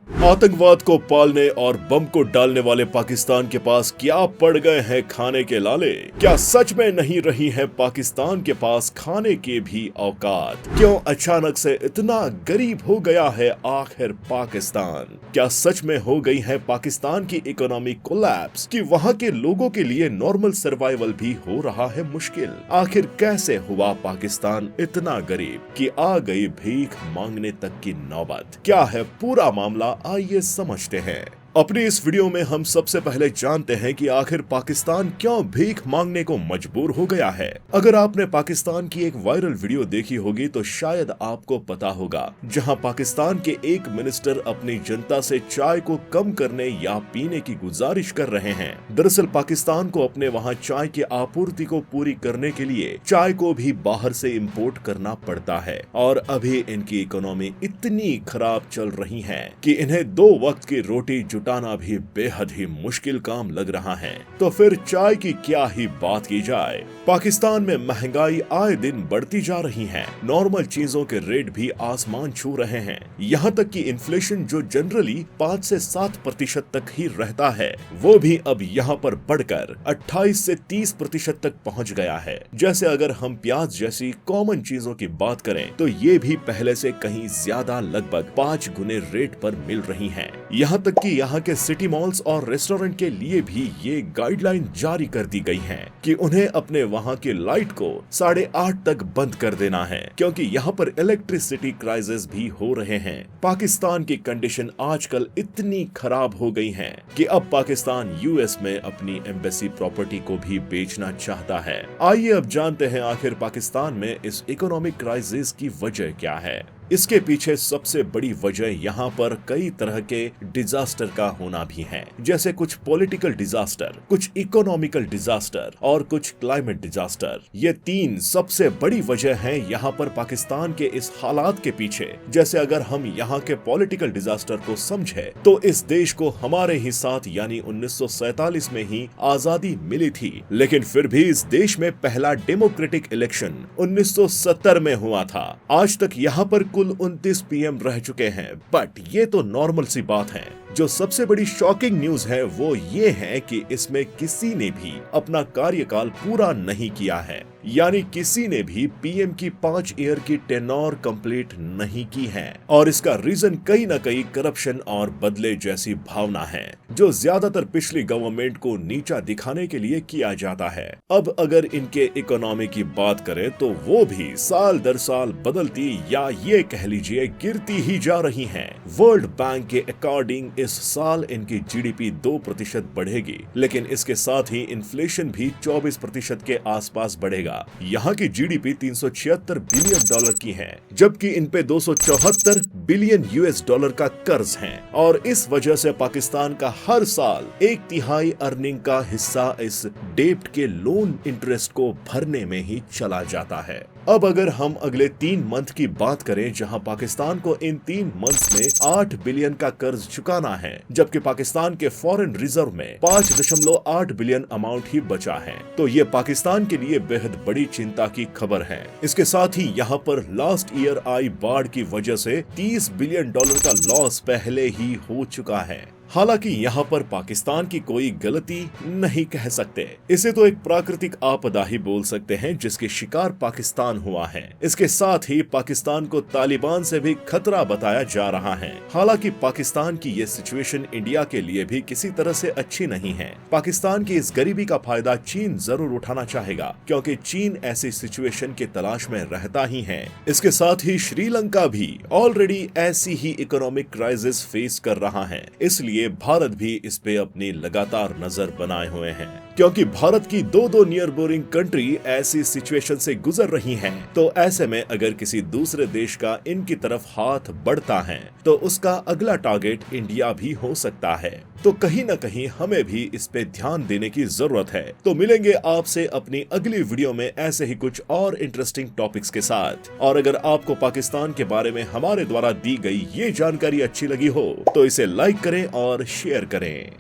आतंकवाद को पालने और बम को डालने वाले पाकिस्तान के पास क्या पड़ गए हैं खाने के लाले? क्या सच में नहीं रही है पाकिस्तान के पास खाने के भी औकात? क्यों अचानक से इतना गरीब हो गया है आखिर पाकिस्तान? क्या सच में हो गई है पाकिस्तान की इकोनॉमी कोलैप्स कि वहां के लोगों के लिए नॉर्मल सर्वाइवल भी हो रहा है मुश्किल? आखिर कैसे हुआ पाकिस्तान इतना गरीब कि आ गई भीख मांगने तक की नौबत? क्या है पूरा मामला, आइए समझते हैं। अपनी इस वीडियो में हम सबसे पहले जानते हैं कि आखिर पाकिस्तान क्यों भीख मांगने को मजबूर हो गया है। अगर आपने पाकिस्तान की एक वायरल वीडियो देखी होगी तो शायद आपको पता होगा, जहां पाकिस्तान के एक मिनिस्टर अपनी जनता से चाय को कम करने या पीने की गुजारिश कर रहे हैं। दरअसल पाकिस्तान को अपने वहां चाय की आपूर्ति को पूरी करने के लिए चाय को भी बाहर से इम्पोर्ट करना पड़ता है और अभी इनकी इकोनॉमी इतनी खराब चल रही है कि इन्हें 2 वक्त की रोटी जुटाना भी बेहद ही मुश्किल काम लग रहा है। तो फिर चाय की क्या ही बात की जाए। पाकिस्तान में महंगाई आए दिन बढ़ती जा रही है। नॉर्मल चीजों के रेट भी आसमान छू रहे हैं। यहाँ तक कि इन्फ्लेशन जो जनरली 5 से 7% तक ही रहता है, वो भी अब यहाँ पर बढ़कर 28 से 30% तक पहुँच गया है। जैसे अगर हम प्याज जैसी कॉमन चीजों की बात करें तो ये भी पहले से कहीं ज्यादा लगभग 5 गुने रेट पर मिल रही है। यहाँ तक कि यहाँ के सिटी मॉल्स और रेस्टोरेंट के लिए भी ये गाइडलाइन जारी कर दी गई है कि उन्हें अपने वहाँ के लाइट को 8:30 तक बंद कर देना है, क्योंकि यहाँ पर इलेक्ट्रिसिटी क्राइसिस भी हो रहे हैं। पाकिस्तान की कंडीशन आजकल इतनी खराब हो गई है कि अब पाकिस्तान यूएस में अपनी एम्बेसी प्रॉपर्टी को भी बेचना चाहता है। आइए अब जानते हैं आखिर पाकिस्तान में इस इकोनॉमिक क्राइसिस की वजह क्या है। इसके पीछे सबसे बड़ी वजह यहाँ पर कई तरह के डिजास्टर का होना भी है, जैसे कुछ पॉलिटिकल डिजास्टर, कुछ इकोनॉमिकल डिजास्टर और कुछ क्लाइमेट डिजास्टर। ये 3 सबसे बड़ी वजह हैं यहाँ पर पाकिस्तान के इस हालात के पीछे। जैसे अगर हम यहाँ के पॉलिटिकल डिजास्टर को समझे तो इस देश को हमारे ही साथ यानी 1947 में ही आजादी मिली थी, लेकिन फिर भी इस देश में पहला डेमोक्रेटिक इलेक्शन 1970 में हुआ था। आज तक यहाँ पर कुल 29 पीएम रह चुके हैं, बट ये तो नॉर्मल सी बात है। जो सबसे बड़ी शॉकिंग न्यूज है वो ये है कि इसमें किसी ने भी अपना कार्यकाल पूरा नहीं किया है, यानी किसी ने भी पीएम की 5 ईयर की टेन्योर कंप्लीट नहीं की है। और इसका रीजन कहीं ना कहीं करप्शन और बदले जैसी भावना है, जो ज्यादातर पिछली गवर्नमेंट को नीचा दिखाने के लिए किया जाता है। अब अगर इनके इकोनॉमी की बात करें तो वो भी साल दर साल बदलती या ये कह लीजिए गिरती ही जा रही है। वर्ल्ड बैंक के अकॉर्डिंग इस साल इनकी जीडीपी 2% बढ़ेगी, लेकिन इसके साथ ही इन्फ्लेशन भी 24% के आसपास बढ़ेगा। यहाँ की जीडीपी 376 बिलियन डॉलर की है, जबकि इन पे 274 बिलियन यूएस डॉलर का कर्ज है। और इस वजह से पाकिस्तान का हर साल 1/3 अर्निंग का हिस्सा इस डेब्ट के लोन इंटरेस्ट को भरने में ही चला जाता है। अब अगर हम अगले 3 मंथ की बात करें, जहां पाकिस्तान को इन 3 मंथ्स में 8 बिलियन का कर्ज चुकाना है, जबकि पाकिस्तान के फॉरेन रिजर्व में 5.8 बिलियन अमाउंट ही बचा है, तो ये पाकिस्तान के लिए बेहद बड़ी चिंता की खबर है। इसके साथ ही यहाँ पर लास्ट ईयर आई बाढ़ की वजह से 30 बिलियन डॉलर का लॉस पहले ही हो चुका है। हालांकि यहाँ पर पाकिस्तान की कोई गलती नहीं कह सकते, इसे तो एक प्राकृतिक आपदा ही बोल सकते हैं जिसके शिकार पाकिस्तान हुआ है। इसके साथ ही पाकिस्तान को तालिबान से भी खतरा बताया जा रहा है। हालांकि पाकिस्तान की ये सिचुएशन इंडिया के लिए भी किसी तरह से अच्छी नहीं है। पाकिस्तान की इस गरीबी का फायदा चीन जरूर उठाना चाहेगा, क्योंकि चीन ऐसी सिचुएशन की तलाश में रहता ही है। इसके साथ ही श्रीलंका भी ऑलरेडी ऐसी ही इकोनॉमिक क्राइसिस फेस कर रहा है, इसलिए भारत भी इस पे अपनी लगातार नजर बनाए हुए हैं, क्योंकि भारत की 2 नियर बोरिंग कंट्री ऐसी सिचुएशन से गुजर रही हैं। तो ऐसे में अगर किसी दूसरे देश का इनकी तरफ हाथ बढ़ता है तो उसका अगला टारगेट इंडिया भी हो सकता है। तो कहीं ना कहीं हमें भी इस पे ध्यान देने की जरूरत है। तो मिलेंगे आपसे अपनी अगली वीडियो में ऐसे ही कुछ और इंटरेस्टिंग टॉपिक्स के साथ। और अगर आपको पाकिस्तान के बारे में हमारे द्वारा दी गई ये जानकारी अच्छी लगी हो तो इसे लाइक करें और शेयर करें।